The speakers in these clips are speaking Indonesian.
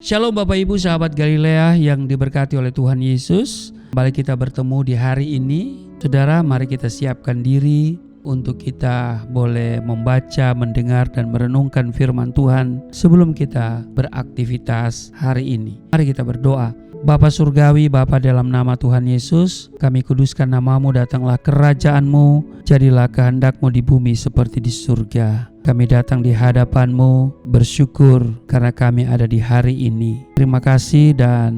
Shalom Bapak Ibu sahabat Galilea yang diberkati oleh Tuhan Yesus. Kembali kita bertemu di hari ini. Saudara, mari kita siapkan diri untuk kita boleh membaca, mendengar dan merenungkan firman Tuhan sebelum kita beraktivitas hari ini. Mari kita berdoa. Bapa Surgawi, Bapa dalam nama Tuhan Yesus, kami kuduskan namamu, datanglah kerajaan-Mu, jadilah kehendak-Mu di bumi seperti di surga. Kami datang di hadapan-Mu, bersyukur karena kami ada di hari ini. Terima kasih dan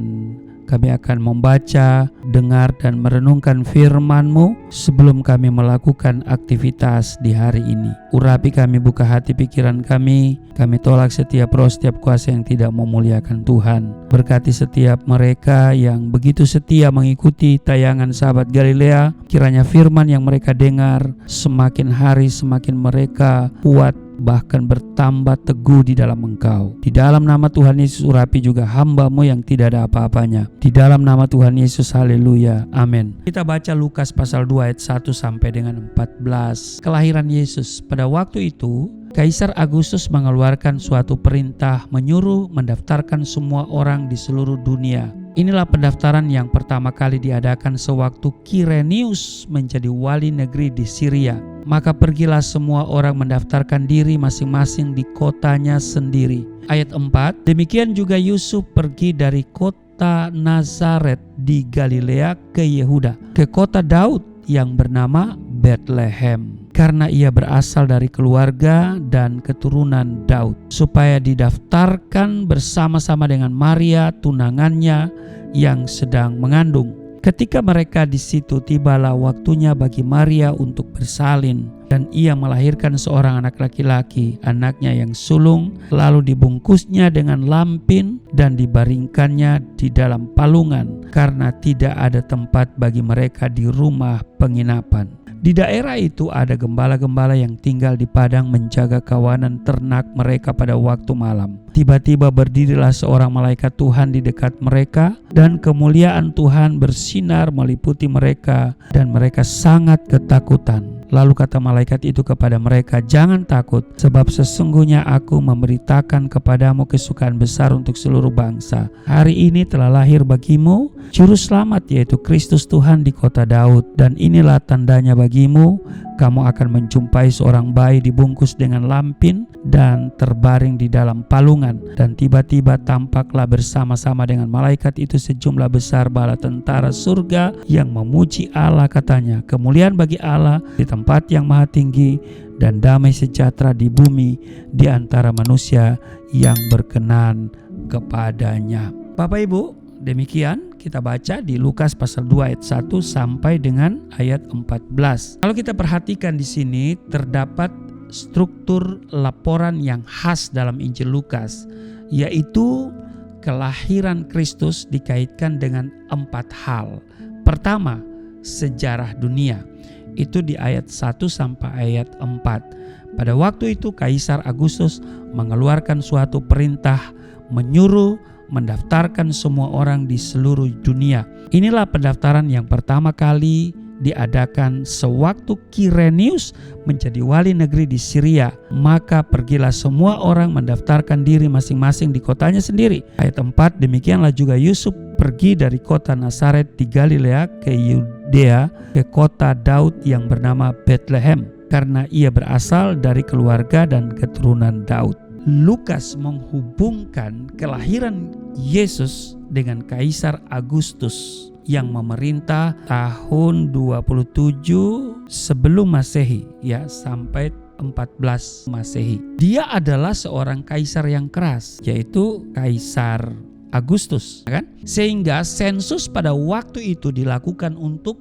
kami akan membaca, dengar dan merenungkan firman-Mu sebelum kami melakukan aktivitas di hari ini. Urapi kami, buka hati pikiran kami tolak setiap roh, setiap kuasa yang tidak memuliakan Tuhan. Berkati setiap mereka yang begitu setia mengikuti tayangan sahabat Galilea. Kiranya firman yang mereka dengar semakin hari semakin mereka kuat, bahkan bertambah teguh di dalam Engkau. Di dalam nama Tuhan Yesus urapi juga hamba-Mu yang tidak ada apa-apanya. Di dalam nama Tuhan Yesus, haleluya, amin. Kita baca Lukas pasal 2 ayat 1 sampai dengan 14. Kelahiran Yesus. Pada waktu itu Kaisar Agustus mengeluarkan suatu perintah menyuruh mendaftarkan semua orang di seluruh dunia. Inilah pendaftaran yang pertama kali diadakan sewaktu Kirenius menjadi wali negeri di Syria. Maka pergilah semua orang mendaftarkan diri masing-masing di kotanya sendiri. Ayat 4, demikian juga Yusuf pergi dari kota Nazaret di Galilea ke Yehuda, ke kota Daud yang bernama Bethlehem, karena ia berasal dari keluarga dan keturunan Daud, supaya didaftarkan bersama-sama dengan Maria tunangannya yang sedang mengandung. Ketika mereka di situ, tibalah waktunya bagi Maria untuk bersalin, dan ia melahirkan seorang anak laki-laki, anaknya yang sulung, lalu dibungkusnya dengan lampin dan dibaringkannya di dalam palungan, karena tidak ada tempat bagi mereka di rumah penginapan. Di daerah itu ada gembala-gembala yang tinggal di padang menjaga kawanan ternak mereka pada waktu malam. Tiba-tiba berdirilah seorang malaikat Tuhan di dekat mereka, dan kemuliaan Tuhan bersinar meliputi mereka, dan mereka sangat ketakutan. Lalu kata malaikat itu kepada mereka, "Jangan takut, sebab sesungguhnya aku memberitakan kepadamu kesukaan besar untuk seluruh bangsa. Hari ini telah lahir bagimu Juru Selamat, yaitu Kristus Tuhan di kota Daud. Dan inilah tandanya bagimu, kamu akan menjumpai seorang bayi dibungkus dengan lampin dan terbaring di dalam palungan." Dan tiba-tiba tampaklah bersama-sama dengan malaikat itu sejumlah besar bala tentara surga yang memuji Allah, katanya, "Kemuliaan bagi Allah di tempat yang maha tinggi, dan damai sejahtera di bumi di antara manusia yang berkenan kepadanya." Bapak Ibu, demikian kita baca di Lukas pasal 2 ayat 1 sampai dengan ayat 14. Kalau kita perhatikan di sini terdapat struktur laporan yang khas dalam Injil Lukas, yaitu kelahiran Kristus dikaitkan dengan 4 hal. Pertama, sejarah dunia. Itu di ayat 1 sampai ayat 4. Pada waktu itu Kaisar Agustus mengeluarkan suatu perintah menyuruh mendaftarkan semua orang di seluruh dunia. Inilah pendaftaran yang pertama kali diadakan sewaktu Kirenius menjadi wali negeri di Syria. Maka pergilah semua orang mendaftarkan diri masing-masing di kotanya sendiri. Ayat 4, demikianlah juga Yusuf pergi dari kota Nazaret di Galilea ke Yudea, ke kota Daud yang bernama Bethlehem, karena ia berasal dari keluarga dan keturunan Daud. Lukas menghubungkan kelahiran Yesus dengan Kaisar Agustus yang memerintah tahun 27 sebelum Masehi, ya, sampai 14 Masehi. Dia adalah seorang kaisar yang keras, yaitu Kaisar Agustus, kan? Sehingga sensus pada waktu itu dilakukan untuk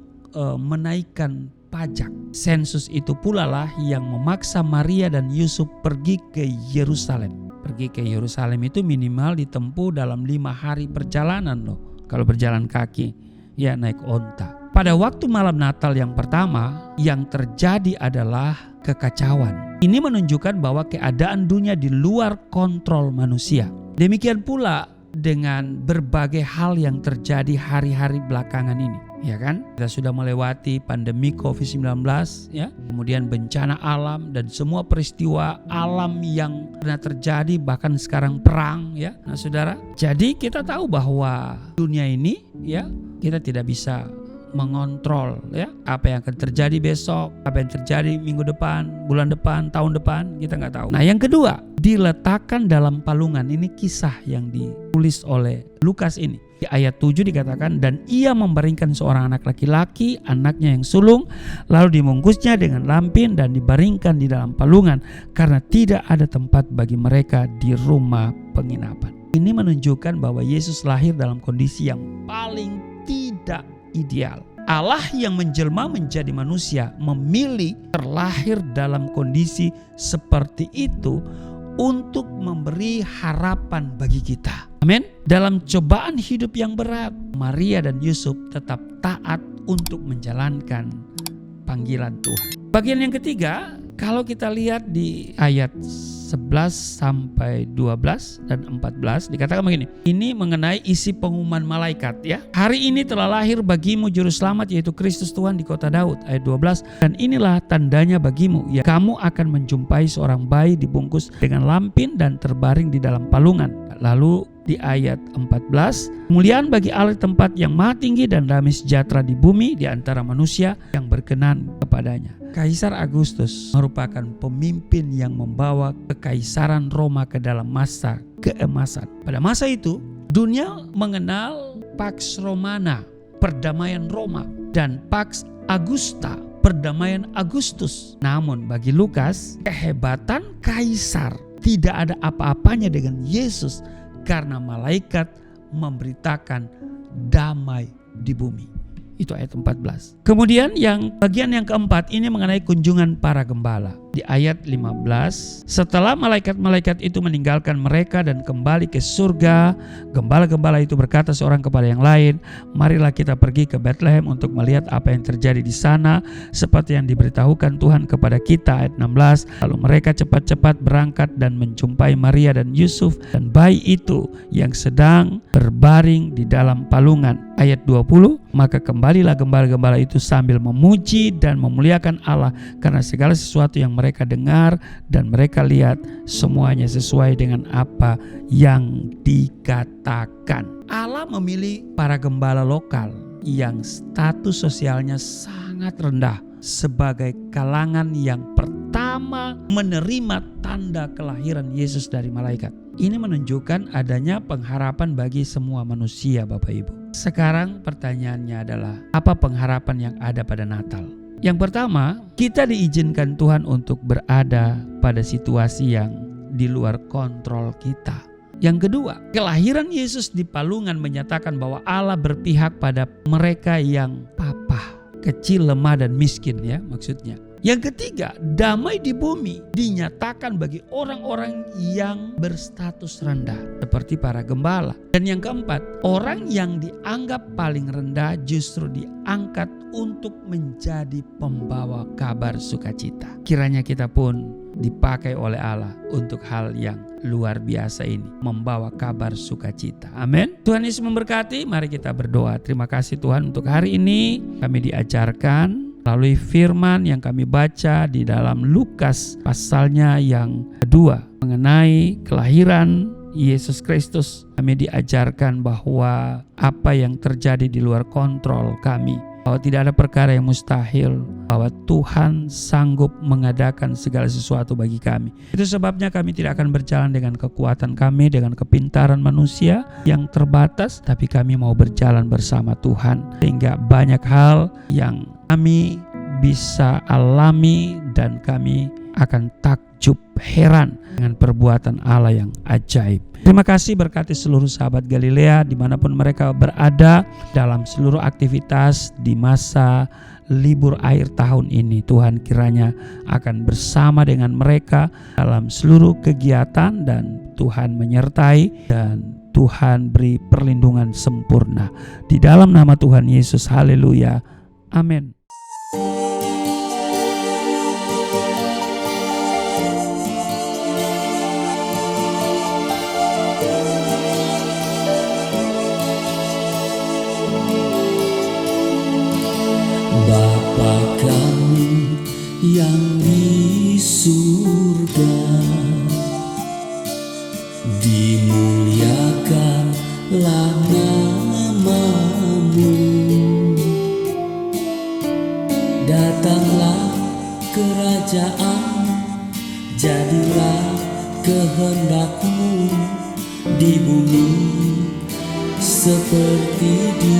menaikkan pajak. Sensus itu pula lah yang memaksa Maria dan Yusuf pergi ke Yerusalem. Pergi ke Yerusalem itu minimal ditempuh dalam 5 hari perjalanan loh. Kalau berjalan kaki, ya naik onta. Pada waktu malam Natal yang pertama, yang terjadi adalah kekacauan. Ini menunjukkan bahwa keadaan dunia di luar kontrol manusia. Demikian pula dengan berbagai hal yang terjadi hari-hari belakangan ini. ya kan? Kita sudah melewati pandemi COVID-19 ya, kemudian bencana alam dan semua peristiwa alam yang pernah terjadi, bahkan sekarang perang ya. Nah, Saudara, jadi kita tahu bahwa dunia ini ya, kita tidak bisa mengontrol ya apa yang akan terjadi besok, apa yang terjadi minggu depan, bulan depan, tahun depan, kita nggak tahu. Nah, yang kedua, diletakkan dalam palungan. Ini kisah yang ditulis oleh Lukas ini. Di ayat 7 dikatakan, dan ia membaringkan seorang anak laki-laki, anaknya yang sulung, lalu dibungkusnya dengan lampin dan dibaringkan di dalam palungan karena tidak ada tempat bagi mereka di rumah penginapan. Ini menunjukkan bahwa Yesus lahir dalam kondisi yang paling tidak ideal. Allah yang menjelma menjadi manusia memilih terlahir dalam kondisi seperti itu untuk memberi harapan bagi kita. Amin. Dalam cobaan hidup yang berat, Maria dan Yusuf tetap taat untuk menjalankan panggilan Tuhan. Bagian yang ketiga, kalau kita lihat di ayat 11 sampai 12 dan 14 dikatakan begini. Ini mengenai isi pengumuman malaikat ya. Hari ini telah lahir bagimu juru selamat, yaitu Kristus Tuhan di kota Daud. Ayat 12. Dan inilah tandanya bagimu, ya, kamu akan menjumpai seorang bayi dibungkus dengan lampin dan terbaring di dalam palungan. Lalu di ayat 14, kemuliaan bagi Allah tempat yang maha tinggi dan damai sejahtera di bumi di antara manusia yang berkenan kepadanya. Kaisar Agustus merupakan pemimpin yang membawa kekaisaran Roma ke dalam masa keemasan. Pada masa itu, dunia mengenal Pax Romana, perdamaian Roma, dan Pax Augusta, perdamaian Agustus. Namun bagi Lukas, kehebatan kaisar tidak ada apa-apanya dengan Yesus karena malaikat memberitakan damai di bumi. Itu ayat 14. Kemudian bagian yang keempat ini mengenai kunjungan para gembala. Di ayat 15, setelah malaikat-malaikat itu meninggalkan mereka dan kembali ke surga, gembala-gembala itu berkata seorang kepada yang lain, marilah kita pergi ke Bethlehem untuk melihat apa yang terjadi di sana, seperti yang diberitahukan Tuhan kepada kita. Ayat 16, lalu mereka cepat-cepat berangkat dan menjumpai Maria dan Yusuf dan bayi itu yang sedang berbaring di dalam palungan. Ayat 20, maka kembalilah gembala-gembala itu sambil memuji dan memuliakan Allah karena segala sesuatu yang mereka dengar dan mereka lihat semuanya sesuai dengan apa yang dikatakan. Allah memilih para gembala lokal yang status sosialnya sangat rendah sebagai kalangan yang pertama menerima tanda kelahiran Yesus dari malaikat. Ini menunjukkan adanya pengharapan bagi semua manusia, Bapak Ibu. Sekarang pertanyaannya adalah, apa pengharapan yang ada pada Natal? Yang pertama, kita diizinkan Tuhan untuk berada pada situasi yang di luar kontrol kita. Yang kedua, kelahiran Yesus di palungan menyatakan bahwa Allah berpihak pada mereka yang papa, kecil, lemah, dan miskin ya maksudnya. Yang ketiga, damai di bumi dinyatakan bagi orang-orang yang berstatus rendah seperti para gembala. Dan yang keempat, orang yang dianggap paling rendah justru diangkat untuk menjadi pembawa kabar sukacita. Kiranya kita pun dipakai oleh Allah untuk hal yang luar biasa ini, membawa kabar sukacita. Amin. Tuhan Yesus memberkati. Mari kita berdoa. Terima kasih Tuhan untuk hari ini kami diajarkan melalui firman yang kami baca di dalam Lukas pasalnya yang kedua mengenai kelahiran Yesus Kristus. Kami diajarkan bahwa apa yang terjadi di luar kontrol kami, bahwa tidak ada perkara yang mustahil, bahwa Tuhan sanggup mengadakan segala sesuatu bagi kami. Itu sebabnya kami tidak akan berjalan dengan kekuatan kami, dengan kepintaran manusia yang terbatas, tapi kami mau berjalan bersama Tuhan, sehingga banyak hal yang kami bisa alami dan kami akan takjub heran dengan perbuatan Allah yang ajaib. Terima kasih, berkati seluruh sahabat Galilea dimanapun mereka berada dalam seluruh aktivitas di masa libur akhir tahun ini. Tuhan kiranya akan bersama dengan mereka dalam seluruh kegiatan dan Tuhan menyertai dan Tuhan beri perlindungan sempurna. Di dalam nama Tuhan Yesus, haleluya, amin. Jadilah kehendak-Mu di bumi seperti di